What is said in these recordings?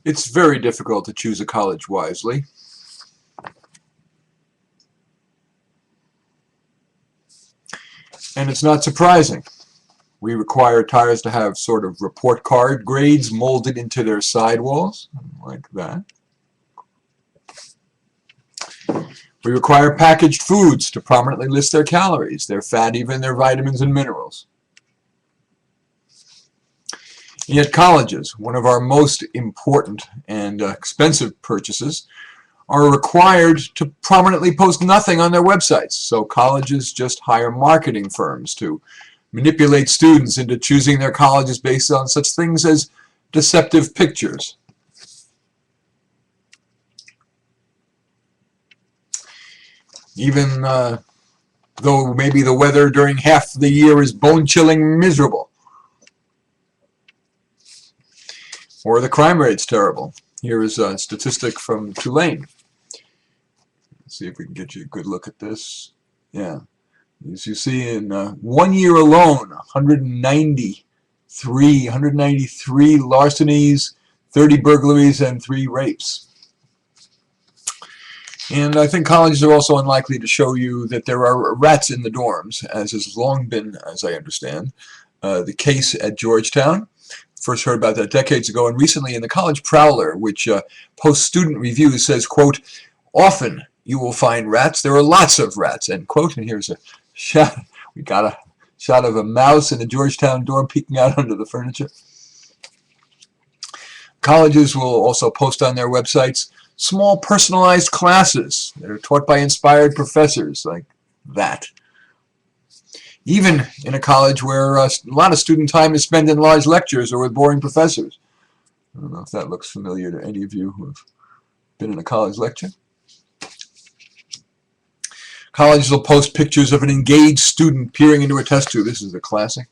It's very difficult to choose a college wisely. And it's not surprising. We require tires to have sort of report card grades molded into their sidewalls, like that. We require packaged foods to prominently list their calories, their fat, even their vitamins and minerals. And yet colleges, one of our most important and expensive purchases, are required to prominently post nothing on their websites. So colleges just hire marketing firms to manipulate students into choosing their colleges based on such things as deceptive pictures. Even though maybe the weather during half the year is bone-chilling miserable. Or the crime rate's terrible. Here is a statistic from Tulane. Let's see if we can get you a good look at this. Yeah. As you see, in 1 year alone, 193 larcenies, 30 burglaries, and 3 rapes. And I think colleges are also unlikely to show you that there are rats in the dorms, as has long been, as I understand, the case at Georgetown. First heard about that decades ago, and recently in the College Prowler, which posts student reviews, says, quote, "Often you will find rats. There are lots of rats," end quote. And here's a shot. We got a shot of a mouse in a Georgetown dorm peeking out under the furniture. Colleges will also post on their websites small personalized classes that are taught by inspired professors, like that. Even in a college where a lot of student time is spent in large lectures or with boring professors. I don't know if that looks familiar to any of you who have been in a college lecture. Colleges will post pictures of an engaged student peering into a test tube. This is a classic.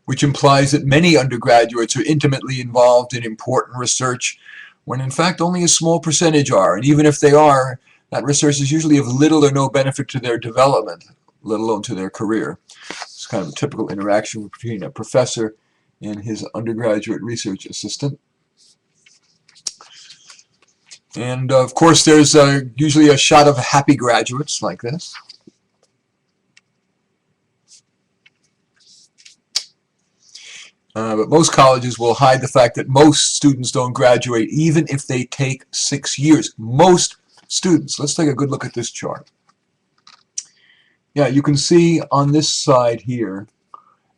Which implies that many undergraduates are intimately involved in important research, when in fact only a small percentage are. And even if they are, that research is usually of little or no benefit to their development, let alone to their career. It's kind of a typical interaction between a professor and his undergraduate research assistant. And of course there's usually a shot of happy graduates like this. But most colleges will hide the fact that most students don't graduate even if they take 6 years. Most students. Let's take a good look at this chart. Yeah, you can see on this side here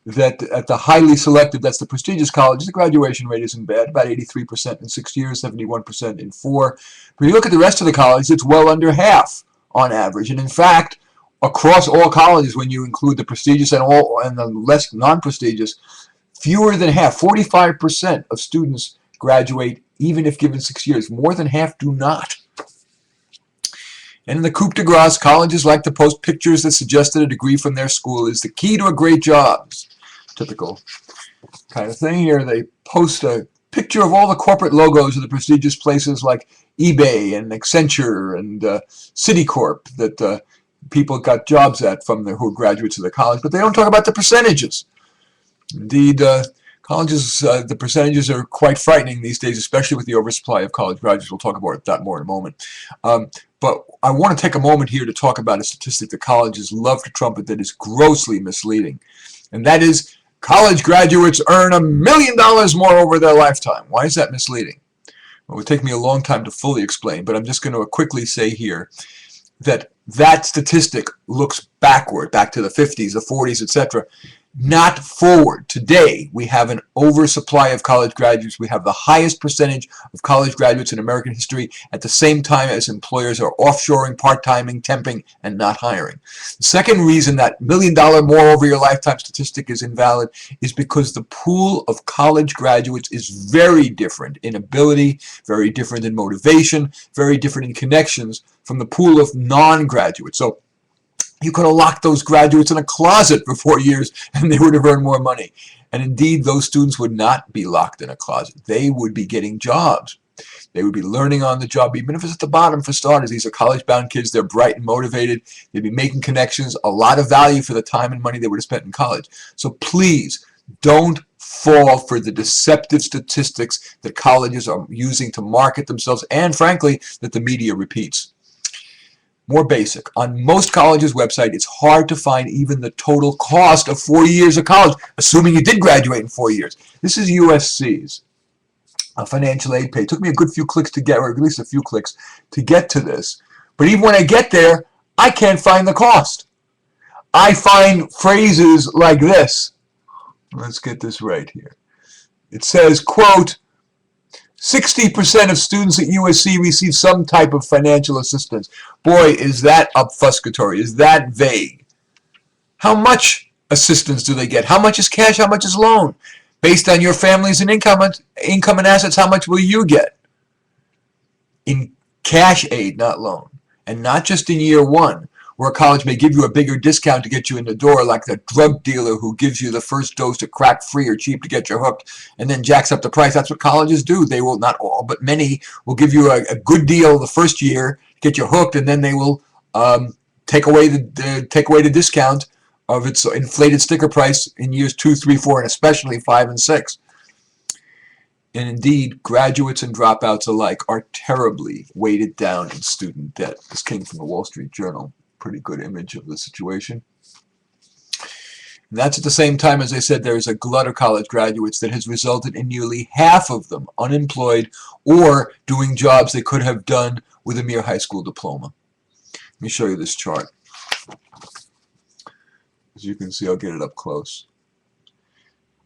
that at the highly selected, that's the prestigious colleges, the graduation rate isn't bad, about 83% in 6 years, 71% in 4. But you look at the rest of the colleges, it's well under half on average. And in fact, across all colleges, when you include the prestigious and the less non-prestigious, fewer than half, 45% of students graduate even if given 6 years. More than half do not. And in the coup de grace, colleges like to post pictures that suggest that a degree from their school is the key to a great job. Typical kind of thing here. They post a picture of all the corporate logos of the prestigious places like eBay and Accenture and Citicorp that people got jobs at from who are graduates of the college, but they don't talk about the percentages. Indeed, colleges, the percentages are quite frightening these days, especially with the oversupply of college graduates. We'll talk about that more in a moment. But I want to take a moment here to talk about a statistic that colleges love to trumpet that is grossly misleading. And that is, college graduates earn $1 million more over their lifetime. Why is that misleading? Well, it would take me a long time to fully explain, but I'm just going to quickly say here that that statistic looks backward, back to the 50s, the 40s, etc., not forward. Today, we have an oversupply of college graduates. We have the highest percentage of college graduates in American history at the same time as employers are offshoring, part-timing, temping, and not hiring. The second reason that $1 million more over your lifetime statistic is invalid is because the pool of college graduates is very different in ability, very different in motivation, very different in connections from the pool of non-graduates. So you could have locked those graduates in a closet for 4 years and they would have earned more money. And indeed, those students would not be locked in a closet. They would be getting jobs. They would be learning on the job, even if it's at the bottom for starters. These are college-bound kids. They're bright and motivated. They'd be making connections, a lot of value for the time and money they would have spent in college. So please, don't fall for the deceptive statistics that colleges are using to market themselves, and frankly, that the media repeats. More basic. On most colleges' website, it's hard to find even the total cost of 4 years of college, assuming you did graduate in 4 years. This is USC's financial aid page. It took me a good few clicks to get, or at least a few clicks, to get to this. But even when I get there, I can't find the cost. I find phrases like this. Let's get this right here. It says, quote, 60% of students at USC receive some type of financial assistance. Boy, is that obfuscatory. Is that vague? How much assistance do they get? How much is cash? How much is loan? Based on your family's and income and assets, how much will you get? In cash aid, not loan. And not just in year one, where a college may give you a bigger discount to get you in the door, like the drug dealer who gives you the first dose of crack free or cheap to get you hooked and then jacks up the price. That's what colleges do. They will, not all, but many will give you a good deal the first year, get you hooked, and then they will take away the discount of its inflated sticker price in years 2, 3, 4, and especially 5 and 6. And indeed, graduates and dropouts alike are terribly weighted down in student debt. This came from the Wall Street Journal. Pretty good image of the situation. And that's at the same time, as I said, there is a glut of college graduates that has resulted in nearly half of them unemployed or doing jobs they could have done with a mere high school diploma. Let me show you this chart. As you can see, I'll get it up close.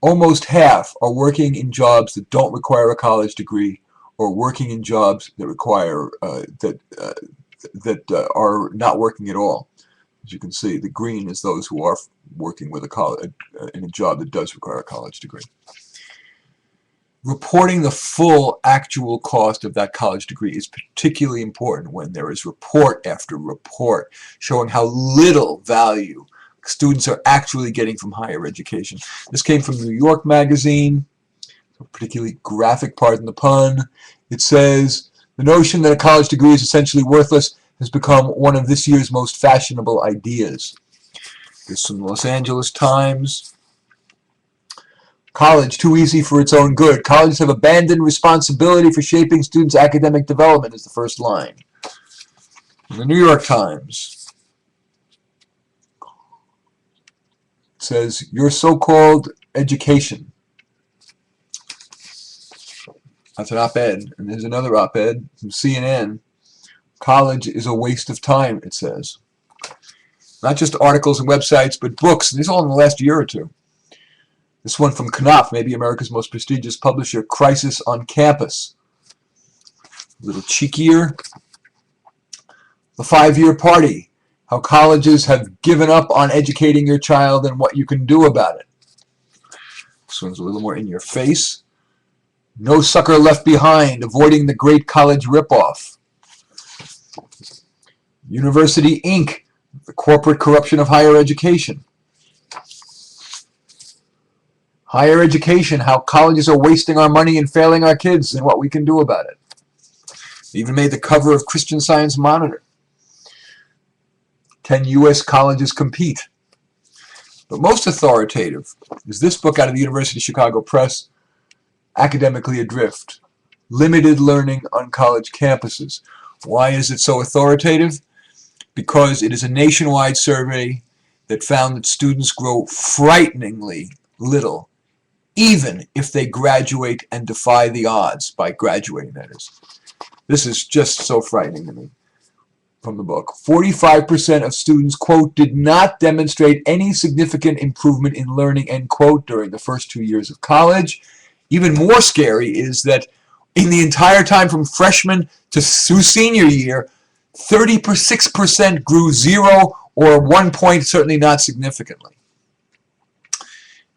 Almost half are working in jobs that don't require a college degree, or working in jobs that require that are not working at all. As you can see, the green is those who are working with a college in a job that does require a college degree. Reporting the full actual cost of that college degree is particularly important when there is report after report showing how little value students are actually getting from higher education. This came from New York Magazine, a particularly graphic, pardon the pun. It says, the notion that a college degree is essentially worthless has become one of this year's most fashionable ideas. This is from the Los Angeles Times. College, too easy for its own good. Colleges have abandoned responsibility for shaping students' academic development is the first line. In the New York Times, it says, your so-called education. That's an op-ed. And there's another op-ed from CNN. College is a waste of time, it says. Not just articles and websites, but books. These are all in the last year or two. This one from Knopf, maybe America's most prestigious publisher, Crisis on Campus. A little cheekier. The 5-Year Party. How colleges have given up on educating your child and what you can do about it. This one's a little more in your face. No Sucker Left Behind, Avoiding the Great College Ripoff. University Inc., the corporate corruption of higher education. Higher education, how colleges are wasting our money and failing our kids and what we can do about it. They even made the cover of Christian Science Monitor. Can U.S. colleges compete? But most authoritative is this book out of the University of Chicago Press, Academically Adrift, Limited Learning on College Campuses. Why is it so authoritative? Because it is a nationwide survey that found that students grow frighteningly little, even if they graduate and defy the odds by graduating, that is. This is just so frightening to me. From the book, 45% of students, quote, did not demonstrate any significant improvement in learning, end quote, during the first 2 years of college. Even more scary is that in the entire time from freshman to senior year, 36% grew 0 or 1 point, certainly not significantly.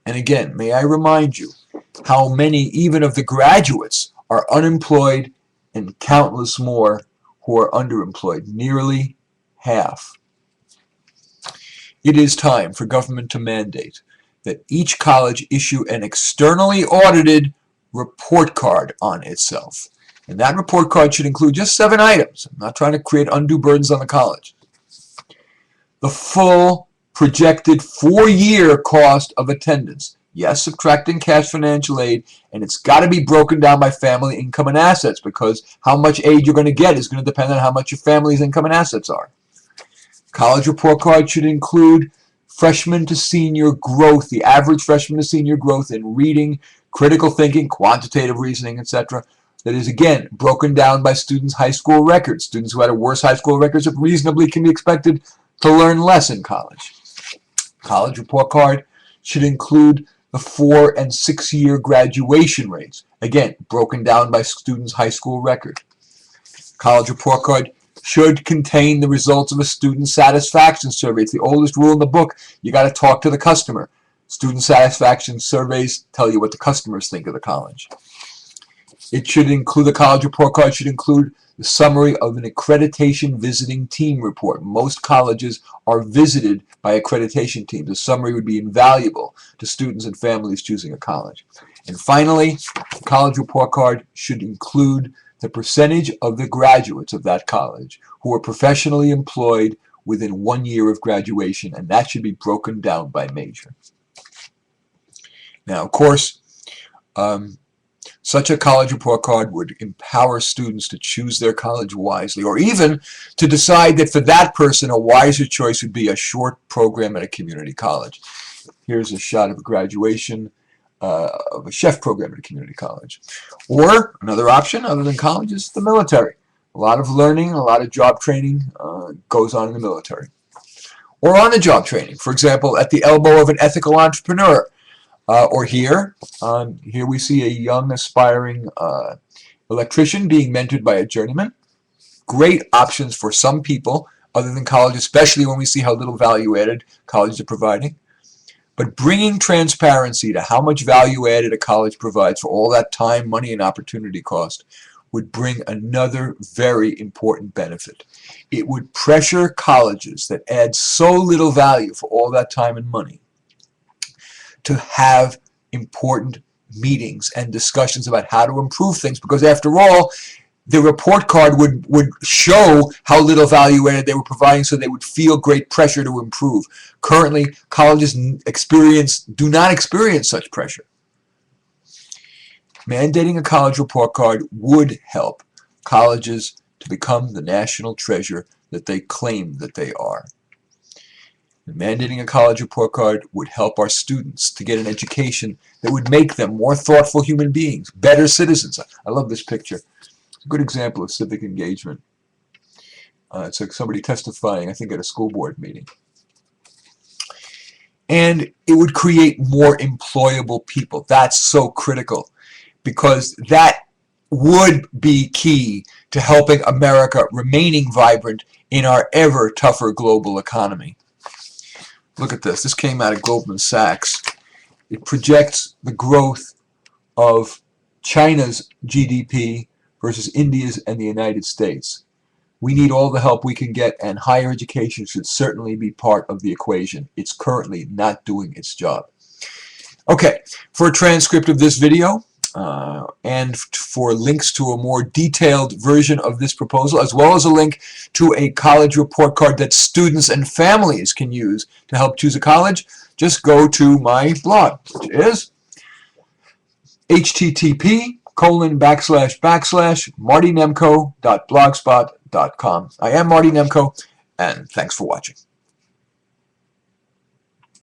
And again, may I remind you how many even of the graduates are unemployed and countless more who are underemployed, nearly half. It is time for government to mandate that each college issue an externally audited report card on itself. And that report card should include just 7 items. I'm not trying to create undue burdens on the college. The full projected 4-year cost of attendance. Yes, subtracting cash financial aid, and it's got to be broken down by family income and assets, because how much aid you're going to get is going to depend on how much your family's income and assets are. College report card should include freshman to senior growth, the average freshman to senior growth in reading, critical thinking, quantitative reasoning, etc. That is, again, broken down by students' high school records. Students who had a worse high school records reasonably can be expected to learn less in college. College report card should include the 4 and 6 year graduation rates. Again, broken down by students' high school record. College report card should contain the results of a student satisfaction survey. It's the oldest rule in the book. You got to talk to the customer. Student satisfaction surveys tell you what the customers think of the college. It should include, the college report card should include the summary of an accreditation visiting team report. Most colleges are visited by accreditation teams. The summary would be invaluable to students and families choosing a college. And finally, the college report card should include the percentage of the graduates of that college who are professionally employed within 1 year of graduation, and that should be broken down by major. Now, of course, such a college report card would empower students to choose their college wisely, or even to decide that for that person a wiser choice would be a short program at a community college. Here's a shot of a graduation of a chef program at a community college. Or another option other than college is the military. A lot of learning, a lot of job training goes on in the military. Or on-the-job training, for example, at the elbow of an ethical entrepreneur. Or here we see a young aspiring electrician being mentored by a journeyman. Great options for some people other than college, especially when we see how little value added colleges are providing. But bringing transparency to how much value added a college provides for all that time, money, and opportunity cost would bring another very important benefit. It would pressure colleges that add so little value for all that time and money to have important meetings and discussions about how to improve things, because after all, the report card would show how little value added they were providing, so they would feel great pressure to improve. Currently, colleges do not experience such pressure. Mandating a college report card would help colleges to become the national treasure that they claim that they are. Mandating a college report card would help our students to get an education that would make them more thoughtful human beings, better citizens. I love this picture. It's a good example of civic engagement. It's like somebody testifying, I think, at a school board meeting. And it would create more employable people. That's so critical, because that would be key to helping America remaining vibrant in our ever tougher global economy. Look at this. This came out of Goldman Sachs. It projects the growth of China's GDP versus India's and the United States. We need all the help we can get, and higher education should certainly be part of the equation. It's currently not doing its job. Okay, for a transcript of this video and for links to a more detailed version of this proposal, as well as a link to a college report card that students and families can use to help choose a college, just go to my blog, which is http://martynemco.blogspot.com. I am Marty Nemco, and thanks for watching.